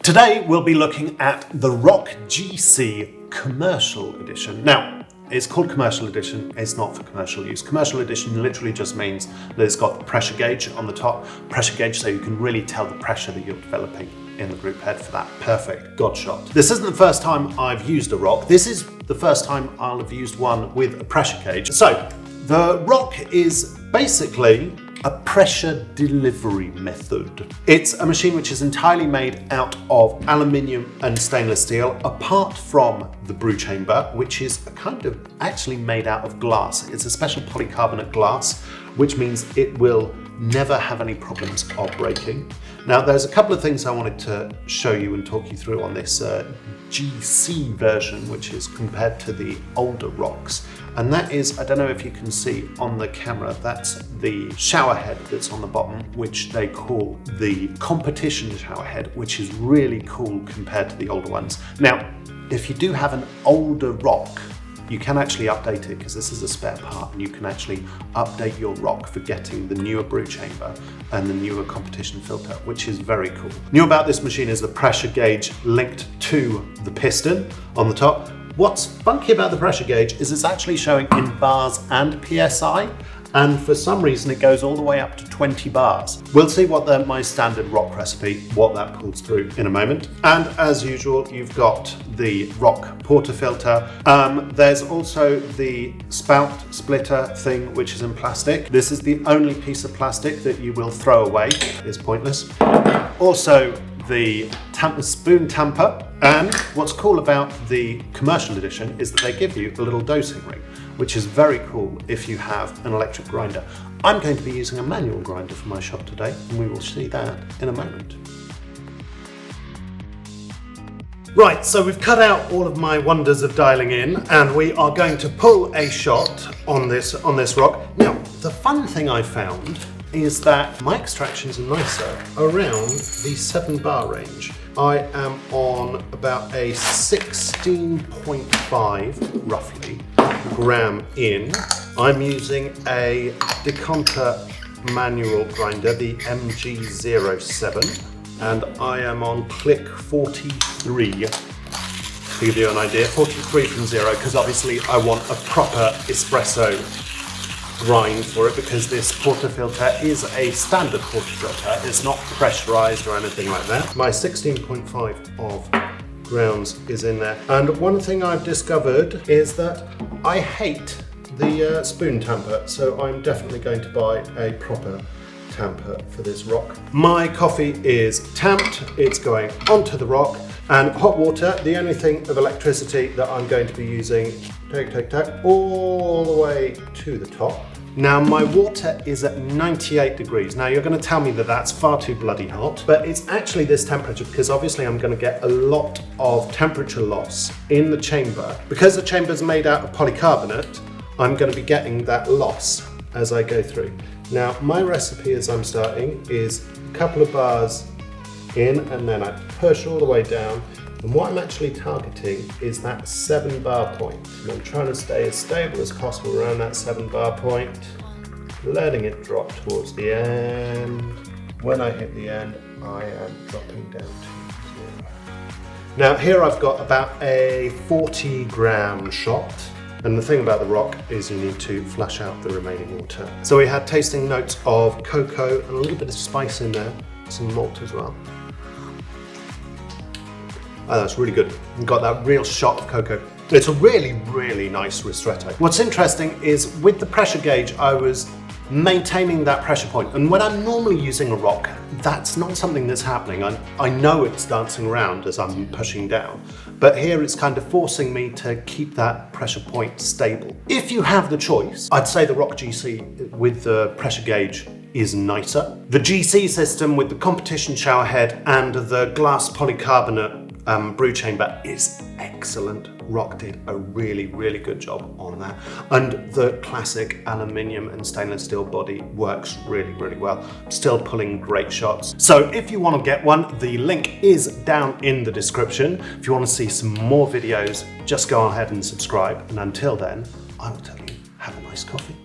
Today we'll be looking at the Rok GC Commercial Edition. Now, it's called Commercial Edition, it's not for commercial use. Commercial Edition literally just means that it's got the pressure gauge on the top, pressure gauge so you can really tell the pressure that you're developing in the group head for that perfect God shot. This isn't the first time I've used a Rok, this is the first time I'll have used one with a pressure gauge. So, the Rok is basically a pressure delivery method. It's a machine which is entirely made out of aluminium and stainless steel, apart from the brew chamber, which is kind of actually made out of glass. It's a special polycarbonate glass, which means it will never have any problems of breaking. Now, there's a couple of things I wanted to show you and talk you through on this GC version, which is compared to the older Roks. And that is, I don't know if you can see on the camera, that's the shower head that's on the bottom, which they call the competition shower head, which is really cool compared to the older ones. Now, if you do have an older Rok, you can actually update it because this is a spare part, and you can actually update your Rok for getting the newer brew chamber and the newer competition filter, which is very cool. New about this machine is the pressure gauge linked to the piston on the top. What's funky about the pressure gauge is it's actually showing in bars and PSI, and for some reason it goes all the way up to 20 bars. We'll see what my standard Rok recipe, what that pulls through in a moment. And as usual, you've got the Rok portafilter. There's also the spout splitter thing, which is in plastic. This is the only piece of plastic that you will throw away. It's pointless. Also, the spoon tamper. And what's cool about the commercial edition is that they give you a little dosing ring, which is very cool if you have an electric grinder. I'm going to be using a manual grinder for my shop today, and we will see that in a moment. Right, so we've cut out all of my wonders of dialing in, and we are going to pull a shot on this Rok. Now, the fun thing I found is that my extractions are nicer around the 7 bar range. I am on about a 16.5, roughly, gram in. I'm using a decanter manual grinder, the MG07, and I am on click 43. To give you an idea, 43 from 0, because obviously I want a proper espresso grind for it, because this portafilter is a standard portafilter. It's not pressurized or anything like that. My 16.5 of grounds is in there. And one thing I've discovered is that I hate the spoon tamper, so I'm definitely going to buy a proper tamper for this Rok. My coffee is tamped, it's going onto the Rok, and hot water, the only thing of electricity that I'm going to be using, all the way to the top. Now, my water is at 98 degrees. Now, you're going to tell me that that's far too bloody hot, but it's actually this temperature because obviously I'm going to get a lot of temperature loss in the chamber. Because the chamber is made out of polycarbonate, I'm going to be getting that loss as I go through. Now, my recipe as I'm starting is a couple of bars in, and then I push all the way down. And what I'm actually targeting is that 7 bar point. And I'm trying to stay as stable as possible around that 7 bar point, letting it drop towards the end. When I hit the end, I am dropping down to 0. Now here I've got about a 40 gram shot. And the thing about the Rok is you need to flush out the remaining water. So we had tasting notes of cocoa and a little bit of spice in there, some malt as well. Oh, that's really good. You've got that real shot of cocoa. It's a really, really nice ristretto. What's interesting is with the pressure gauge, I was maintaining that pressure point. And when I'm normally using a Rok, that's not something that's happening. I know it's dancing around as I'm pushing down, but here it's kind of forcing me to keep that pressure point stable. If you have the choice, I'd say the Rok GC with the pressure gauge is nicer. The GC system with the competition shower head and the glass polycarbonate brew chamber is excellent. Rok did a really, really good job on that. And the classic aluminium and stainless steel body works really, really well. Still pulling great shots. So if you want to get one, the link is down in the description. If you want to see some more videos, just go ahead and subscribe. And until then, I will tell you, have a nice coffee.